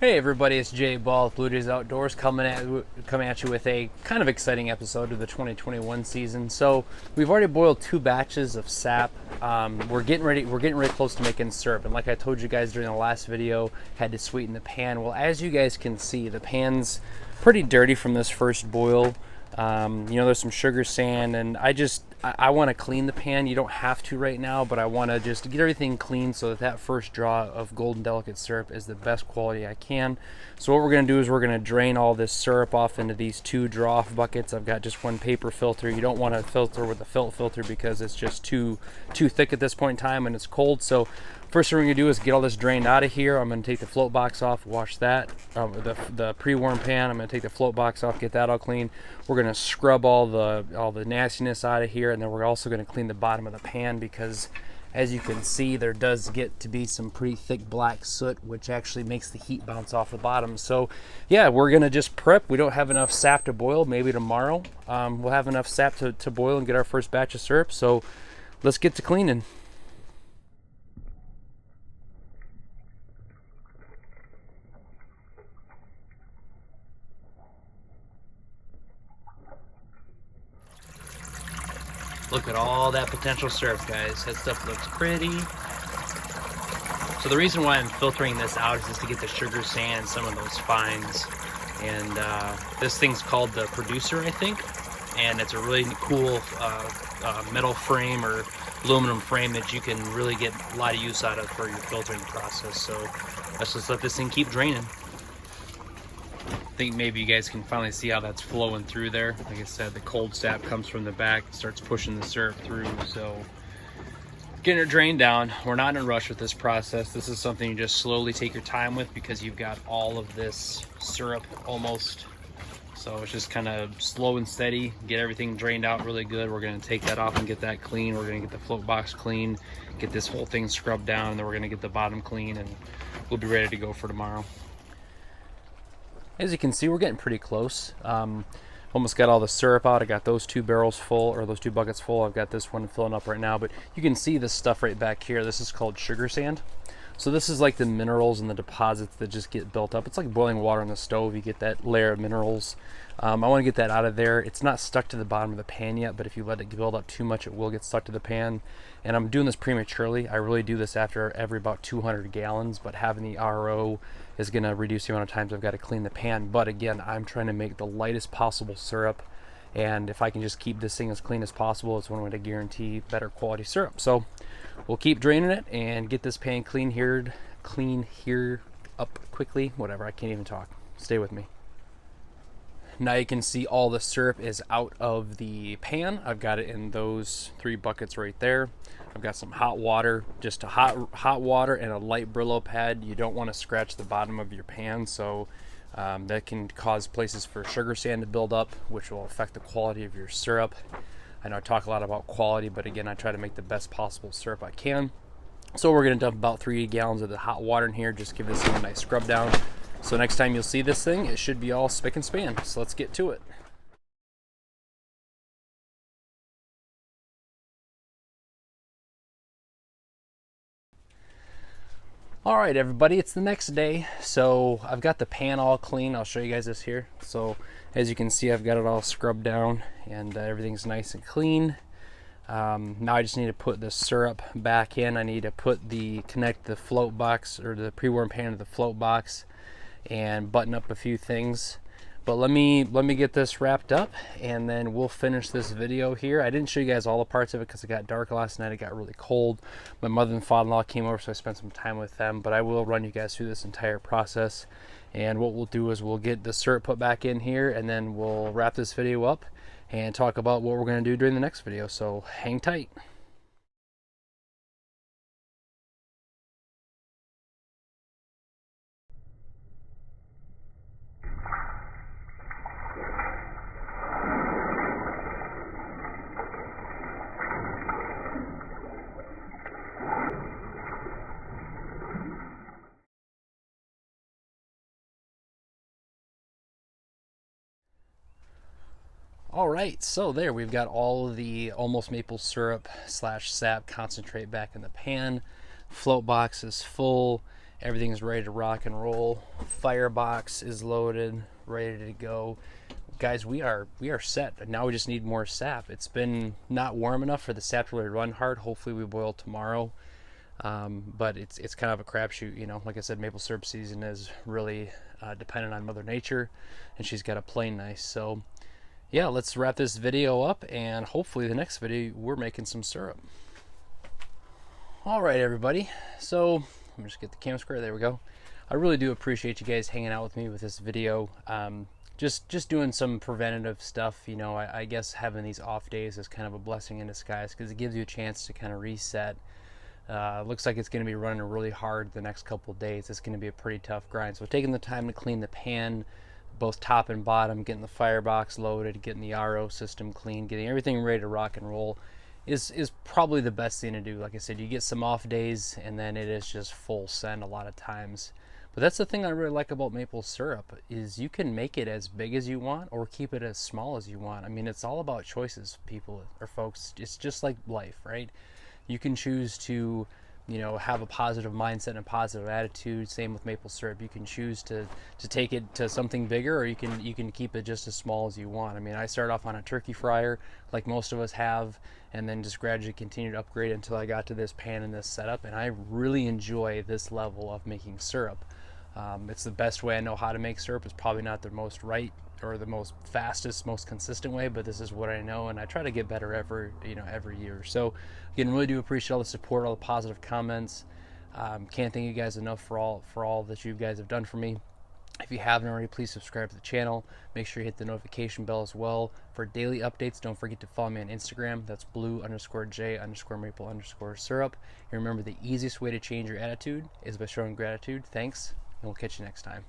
Hey everybody, it's Jay Ball with Blue Jays Outdoors coming at you with a kind of exciting episode of the 2021 season. So we've already boiled 2 batches of sap. We're getting ready close to making syrup, and like I told you guys during the last video, had to sweeten the pan. Well, as you guys can see, the pan's pretty dirty from this first boil. There's some sugar sand, and I want to clean the pan. You don't have to right now, but I want to just get everything clean so that that first draw of golden delicate syrup is the best quality I can. So what we're going to do is we're going to drain all this syrup off into these 2 draw off buckets. I've got just 1 paper filter. You don't want to filter with a felt filter because it's just too thick at this point in time and it's cold. So first thing we're going to do is get all this drained out of here. I'm going to take the float box off, wash that, the pre-warm pan. I'm going to take the float box off, get that all clean. We're going to scrub all the nastiness out of here, and then we're also going to clean the bottom of the pan because, as you can see, there does get to be some pretty thick black soot, which actually makes the heat bounce off the bottom. So yeah, we're going to just prep. We don't have enough sap to boil. Maybe tomorrow we'll have enough sap to boil and get our first batch of syrup. So let's get to cleaning. Look at all that potential syrup, guys. That stuff looks pretty. So the reason why I'm filtering this out is just to get the sugar sand and some of those fines. And this thing's called the Producer, I think. And it's a really cool metal frame or aluminum frame that you can really get a lot of use out of for your filtering process. So let's just let this thing keep draining. I think maybe you guys can finally see how that's flowing through there. Like I said, the cold sap comes from the back, starts pushing the syrup through. So getting it drained down. We're not in a rush with this process. This is something you just slowly take your time with because you've got all of this syrup almost. So it's just kind of slow and steady. Get everything drained out really good. We're going to take that off and get that clean. We're going to get the float box clean, get this whole thing scrubbed down, and then we're going to get the bottom clean, and we'll be ready to go for tomorrow. As you can see, we're getting pretty close. Almost got all the syrup out. I got those 2 barrels full, or those 2 buckets full. I've got this one filling up right now, but you can see this stuff right back here. This is called sugar sand. So this is like the minerals and the deposits that just get built up. It's like boiling water on the stove. You get that layer of minerals. I want to get that out of there. It's not stuck to the bottom of the pan yet, but if you let it build up too much, it will get stuck to the pan. And I'm doing this prematurely. I really do this after every about 200 gallons, but having the RO is going to reduce the amount of times I've got to clean the pan. But again, I'm trying to make the lightest possible syrup. And if I can just keep this thing as clean as possible, it's one way to guarantee better quality syrup. So we'll keep draining it and get this pan clean here up quickly. Whatever, I can't even talk. Stay with me. Now you can see all the syrup is out of the pan. I've got it in those 3 buckets right there. I've got some hot water, just a hot water and a light Brillo pad. You don't want to scratch the bottom of your pan, so that can cause places for sugar sand to build up, which will affect the quality of your syrup. I know I talk a lot about quality, but again, I try to make the best possible syrup I can. So we're going to dump about 3 gallons of the hot water in here, just give this thing a nice scrub down. So next time you'll see this thing, it should be all spick and span. So let's get to it. All right, everybody, it's the next day. So I've got the pan all clean. I'll show you guys this here. So as you can see, I've got it all scrubbed down and everything's nice and clean. Now I just need to put the syrup back in. I need to connect the float box or the pre-warm pan to the float box and button up a few things. But let me get this wrapped up and then we'll finish this video here. I didn't show you guys all the parts of it because it got dark last night. It got really cold. My mother and father-in-law came over, so I spent some time with them, but I will run you guys through this entire process. And what we'll do is we'll get the syrup put back in here and then we'll wrap this video up and talk about what we're going to do during the next video. So hang tight. All right, so there we've got all of the almost maple syrup / sap concentrate back in the pan. Float box is full. Everything's ready to rock and roll. Firebox is loaded, ready to go. Guys, we are set. Now we just need more sap. It's been not warm enough for the sap to really run hard. Hopefully we boil tomorrow. But it's kind of a crapshoot, you know. Like I said, maple syrup season is really dependent on Mother Nature, and she's got to play nice. So yeah, let's wrap this video up, and hopefully the next video we're making some syrup. All right, everybody. So let me just get the camera square. There we go. I really do appreciate you guys hanging out with me with this video. Just doing some preventative stuff. You know, I guess having these off days is kind of a blessing in disguise because it gives you a chance to kind of reset. Looks like it's going to be running really hard the next couple of days. It's going to be a pretty tough grind. So taking the time to clean the pan, both top and bottom, getting the firebox loaded, getting the RO system clean, getting everything ready to rock and roll is probably the best thing to do. Like I said, you get some off days and then it is just full send a lot of times. But that's the thing I really like about maple syrup is you can make it as big as you want or keep it as small as you want. I mean, it's all about choices, people or folks. It's just like life, right? You can choose to, you know, have a positive mindset and a positive attitude. Same with maple syrup. You can choose to take it to something bigger, or you can keep it just as small as you want. I mean, I started off on a turkey fryer like most of us have, and then just gradually continued to upgrade until I got to this pan and this setup, and I really enjoy this level of making syrup. It's the best way I know how to make syrup. It's probably not the most right or the most fastest, most consistent way, but this is what I know, and I try to get better every year. So again, really do appreciate all the support, all the positive comments. Can't thank you guys enough for all that you guys have done for me. If you haven't already, please subscribe to the channel. Make sure you hit the notification bell as well for daily updates. Don't forget to follow me on Instagram. That's blue_J_maple_syrup. And remember, the easiest way to change your attitude is by showing gratitude. Thanks, and we'll catch you next time.